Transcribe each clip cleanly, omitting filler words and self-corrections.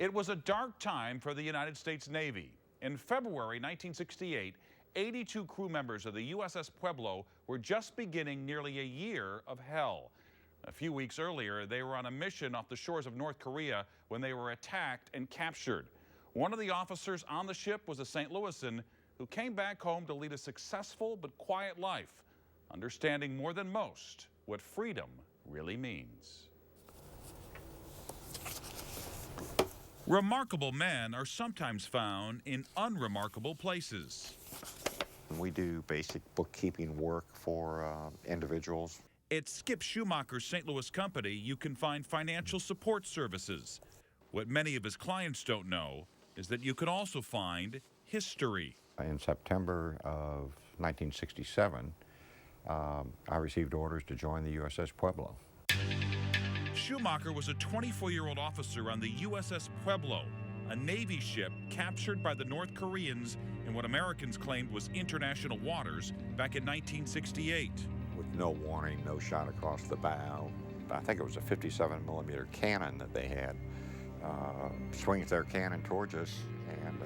It was a dark time for the United States Navy. In February 1968, 82 crew members of the USS Pueblo were just beginning nearly a year of hell. A few weeks earlier, they were on a mission off the shores of North Korea when they were attacked and captured. One of the officers on the ship was a St. Louisan who came back home to lead a successful but quiet life, understanding more than most what freedom really means. Remarkable men are sometimes found in unremarkable places. We do basic bookkeeping work for individuals. At Skip Schumacher's St. Louis company, you can find financial support services. What many of his clients don't know is that you can also find history. In September of 1967, I received orders to join the USS Pueblo. Schumacher was a 24-year-old officer on the USS Pueblo, a Navy ship captured by the North Koreans in what Americans claimed was international waters back in 1968. With no warning, no shot across the bow. I think it was a 57-millimeter cannon that they had. Swings their cannon towards us, and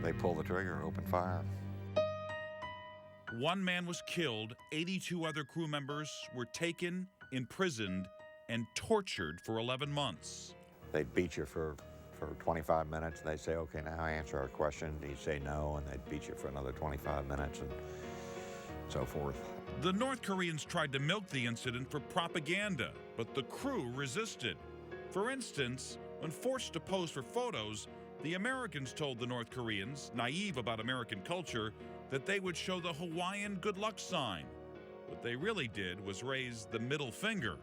they pull the trigger, open fire. One man was killed, 82 other crew members were taken, imprisoned, and tortured for 11 months. They'd beat you for 25 minutes. They'd say, okay, now answer our question. You'd say no, and they'd beat you for another 25 minutes and so forth. The North Koreans tried to milk the incident for propaganda, but the crew resisted. For instance, when forced to pose for photos, the Americans told the North Koreans, naive about American culture, that they would show the Hawaiian good luck sign. What they really did was raise the middle finger.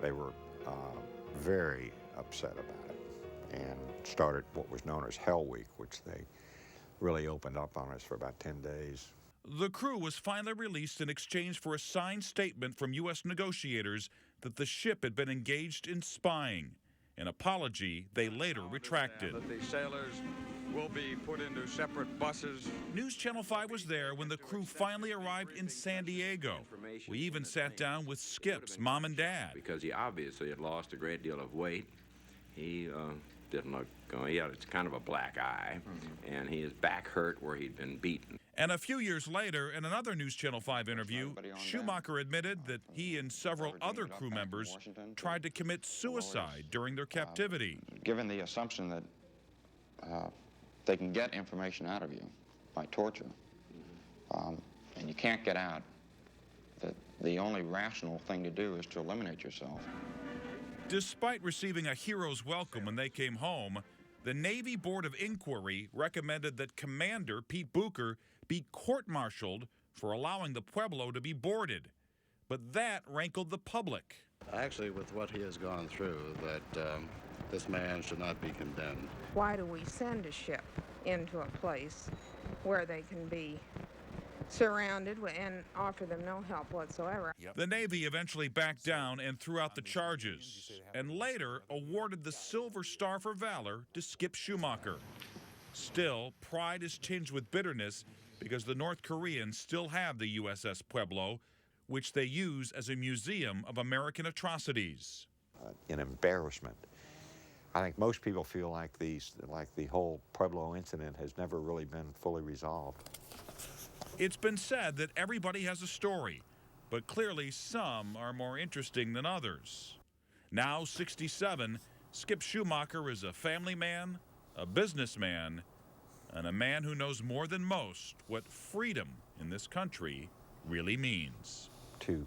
They were very upset about it and started what was known as Hell Week, which they really opened up on us for about 10 days. The crew was finally released in exchange for a signed statement from U.S. negotiators that the ship had been engaged in spying, an apology they later retracted. That the sailors will be put into separate buses. News Channel 5 was there when the crew finally arrived in San Diego. We even sat down with Skip's mom and dad. Because he obviously had lost a great deal of weight. He didn't look, it's kind of a black eye, and his back hurt where he'd been beaten. And a few years later, in another News Channel 5 interview, Schumacher admitted that he and several other crew members tried to commit suicide during their captivity. Given the assumption that they can get information out of you by torture, and you can't get out, that the only rational thing to do is to eliminate yourself. Despite receiving a hero's welcome when they came home, the Navy Board of Inquiry recommended that Commander Pete Bucher be court-martialed for allowing the Pueblo to be boarded. But that rankled the public. Actually, with what he has gone through, that this man should not be condemned. Why do we send a ship into a place where they can be surrounded and offer them no help whatsoever? The Navy eventually backed down and threw out the charges, and later awarded the Silver Star for Valor to Skip Schumacher. Still, pride is tinged with bitterness because the North Koreans still have the USS Pueblo, which they use as a museum of American atrocities. An embarrassment. I think most people feel like the whole Pueblo incident has never really been fully resolved. It's been said that everybody has a story, but clearly some are more interesting than others. Now 67, Skip Schumacher is a family man, a businessman, and a man who knows more than most what freedom in this country really means. To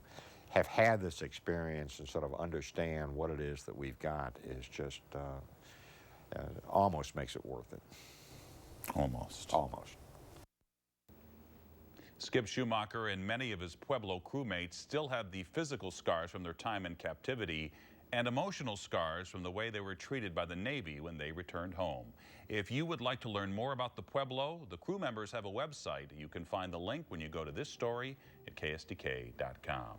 have had this experience and sort of understand what it is that we've got is just almost makes it worth it. Almost. Almost. Skip Schumacher and many of his Pueblo crewmates still have the physical scars from their time in captivity and emotional scars from the way they were treated by the Navy when they returned home. If you would like to learn more about the Pueblo, the crew members have a website. You can find the link when you go to this story at ksdk.com.